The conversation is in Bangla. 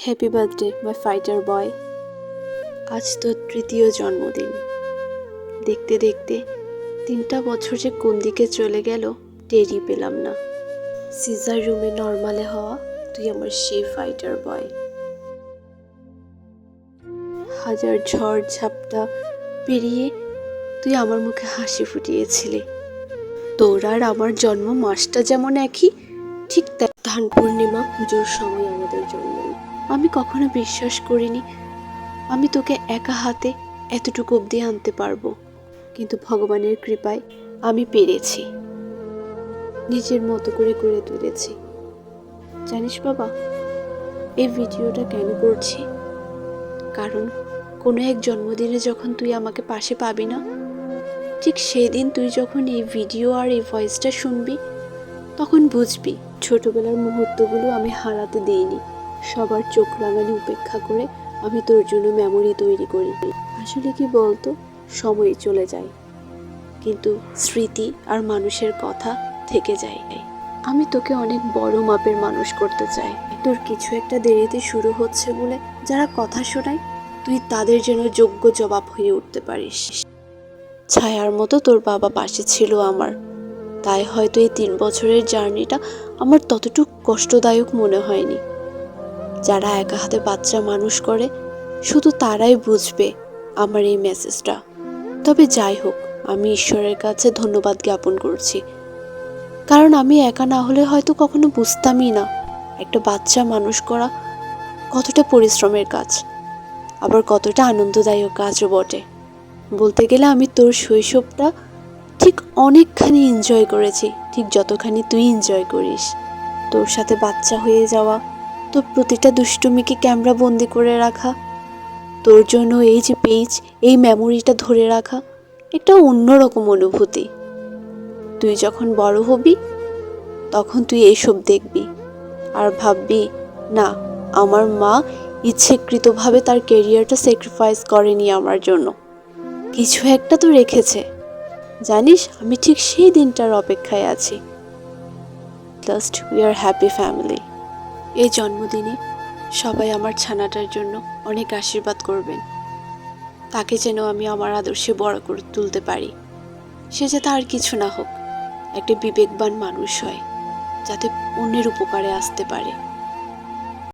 হ্যাপি বার্থডে মাই ফাইটার বয়। আজ তোর তৃতীয় জন্মদিন। দেখতে দেখতে 3টা বছর যে কোন দিকে চলে গেল টেরই পেলাম না। সিজার রুমে নর্মালে হওয়া তুই আমার সেই ফাইটার বয়। হাজার ঝড় ঝাপটা পেরিয়ে তুই আমার মুখে হাসি ফুটিয়েছিলি। তোর আর আমার জন্ম মাসটা যেমন একই, ঠিক ধান পূর্ণিমা পুজোর সময় আমাদের জন্ম। আমি কখনো বিশ্বাস করিনি আমি তোকে একা হাতে এতটুকু অবধি আনতে পারবো, কিন্তু ভগবানের কৃপায় আমি পেরেছি। নিজের মতো করে গড়ে তুলেছি। জানিস বাবা, এই ভিডিওটা কেন করছি? কারণ কোনো এক জন্মদিনে যখন তুই আমাকে পাশে পাবি না, ঠিক সেই দিন তুই যখন এই ভিডিও আর এই ভয়েসটা শুনবি, তখন বুঝবি ছোটবেলার মুহূর্তগুলো আমি হারাতে দিইনি। সবার চোখ রাঙানি উপেক্ষা করে আমি তোর জন্য মেমোরি তৈরি করি। আসলে কি বলতো, সময় চলে যায় কিন্তু স্মৃতি আর মানুষের কথা থেকে যায়। আমি তোকে অনেক বড় মাপের মানুষ করতে চাই। তোর কিছু একটা দেরিতে শুরু হচ্ছে বলে যারা কথা শোনায়, তুই তাদের যেন যোগ্য জবাব হয়ে উঠতে পারিস। ছায়ার মতো তোর বাবা পাশে ছিল আমার, তাই হয়তো এই 3 বছরের জার্নিটা আমার ততটুকু কষ্টদায়ক মনে হয়নি। যারা একা হাতে বাচ্চা মানুষ করে শুধু তারাই বুঝবে আমার এই মেসেজটা। তবে যাই হোক, আমি ঈশ্বরের কাছে ধন্যবাদ জ্ঞাপন করছি, কারণ আমি একা না হলে হয়তো কখনো বুঝতামই না একটা বাচ্চা মানুষ করা কতটা পরিশ্রমের কাজ, আবার কতটা আনন্দদায়ক কাজও বটে। বলতে গেলে আমি তোর শৈশবটা ঠিক অনেকখানি এনজয় করেছি, ঠিক যতখানি তুই এনজয় করিস। তোর সাথে বাচ্চা হয়ে যাওয়া, তোর প্রতিটা দুষ্টুমিকে ক্যামেরা বন্দি করে রাখা, তোর জন্য এই যে পেজ, এই মেমোরিটা ধরে রাখা, একটা অন্যরকম অনুভূতি। তুই যখন বড় হবি তখন তুই এইসব দেখবি আর ভাববি, না, আমার মা ইচ্ছেকৃতভাবে তার ক্যারিয়ারটা স্যাক্রিফাইস করেনি আমার জন্য, কিছু একটা তো রেখেছে। জানিস, আমি ঠিক সেই দিনটার অপেক্ষায় আছি। Just we are happy family. এই জন্মদিনে সবাই আমার ছানাটার জন্য অনেক আশীর্বাদ করবেন। তাকে যেন আমি আমার আদর্শে বড় করে তুলতে পারি। সে যাতে আর কিছু না হোক, একটা বিবেকবান মানুষ হয়, যাতে অন্যের উপকারে আসতে পারে।